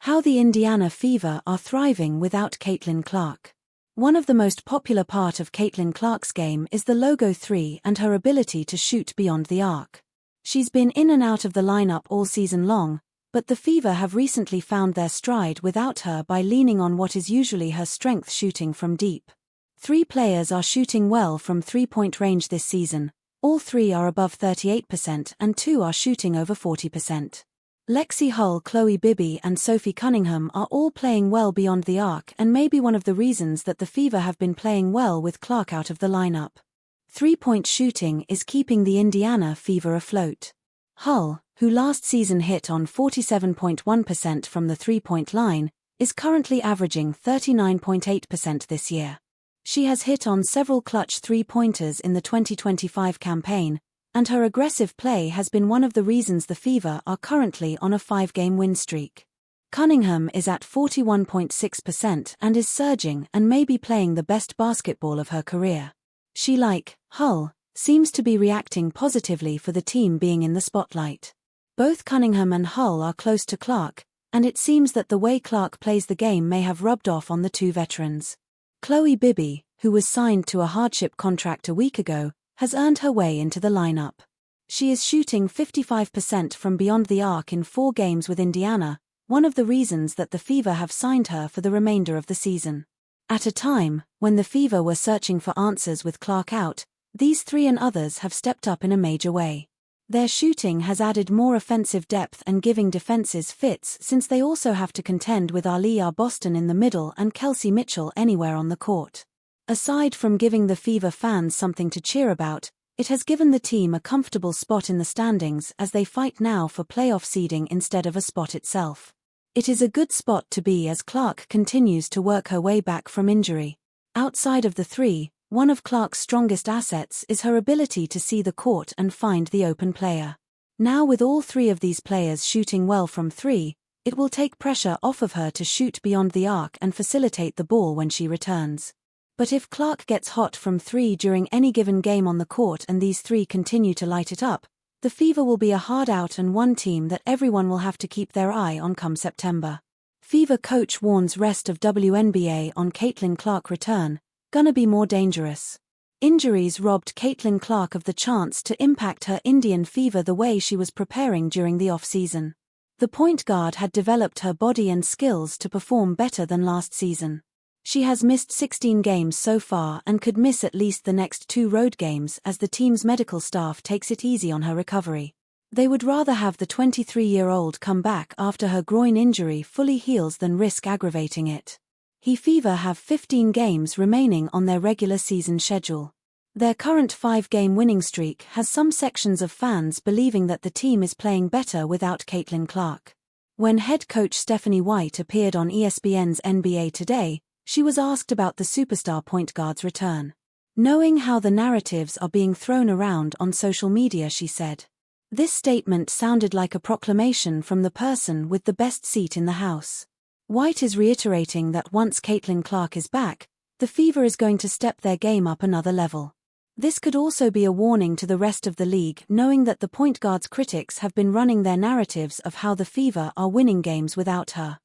How the Indiana Fever are thriving without Caitlin Clark. One of the most popular part of Caitlin Clark's game is the Logo 3 and her ability to shoot beyond the arc. She's been in and out of the lineup all season long, but the Fever have recently found their stride without her by leaning on what is usually her strength, shooting from deep. 3 players are shooting well from three-point range this season. All 3 are above 38% and 2 are shooting over 40%. Lexi Hull, Chloe Bibby and Sophie Cunningham are all playing well beyond the arc and may be one of the reasons that the Fever have been playing well with Clark out of the lineup. 3-point shooting is keeping the Indiana Fever afloat. Hull, who last season hit on 47.1% from the 3-point line, is currently averaging 39.8% this year. She has hit on several clutch 3-pointers in the 2025 campaign, and her aggressive play has been one of the reasons the Fever are currently on a 5-game win streak. Cunningham is at 41.6% and is surging and may be playing the best basketball of her career. She, like Hull, seems to be reacting positively for the team being in the spotlight. Both Cunningham and Hull are close to Clark, and it seems that the way Clark plays the game may have rubbed off on the 2 veterans. Chloe Bibby, who was signed to a hardship contract a week ago, has earned her way into the lineup. She is shooting 55% from beyond the arc in 4 games with Indiana, one of the reasons that the Fever have signed her for the remainder of the season. At a time when the Fever were searching for answers with Clark out, these 3 and others have stepped up in a major way. Their shooting has added more offensive depth and giving defenses fits, since they also have to contend with Aaliyah Boston in the middle and Kelsey Mitchell anywhere on the court. Aside from giving the Fever fans something to cheer about, it has given the team a comfortable spot in the standings as they fight now for playoff seeding instead of a spot itself. It is a good spot to be as Clark continues to work her way back from injury. Outside of the 3, one of Clark's strongest assets is her ability to see the court and find the open player. Now, with all 3 of these players shooting well from 3, it will take pressure off of her to shoot beyond the arc and facilitate the ball when she returns. But if Clark gets hot from 3 during any given game on the court and these 3 continue to light it up, the Fever will be a hard out and one team that everyone will have to keep their eye on come September. Fever coach warns rest of WNBA on Caitlin Clark return, gonna be more dangerous. Injuries robbed Caitlin Clark of the chance to impact her Indian Fever the way she was preparing during the off-season. The point guard had developed her body and skills to perform better than last season. She has missed 16 games so far and could miss at least the next 2 road games as the team's medical staff takes it easy on her recovery. They would rather have the 23-year-old come back after her groin injury fully heals than risk aggravating it. Fever have 15 games remaining on their regular season schedule. Their current 5-game winning streak has some sections of fans believing that the team is playing better without Caitlin Clark. When head coach Stephanie White appeared on ESPN's NBA Today, she was asked about the superstar point guard's return. Knowing how the narratives are being thrown around on social media, she said. This statement sounded like a proclamation from the person with the best seat in the house. White is reiterating that once Caitlin Clark is back, the Fever is going to step their game up another level. This could also be a warning to the rest of the league, knowing that the point guard's critics have been running their narratives of how the Fever are winning games without her.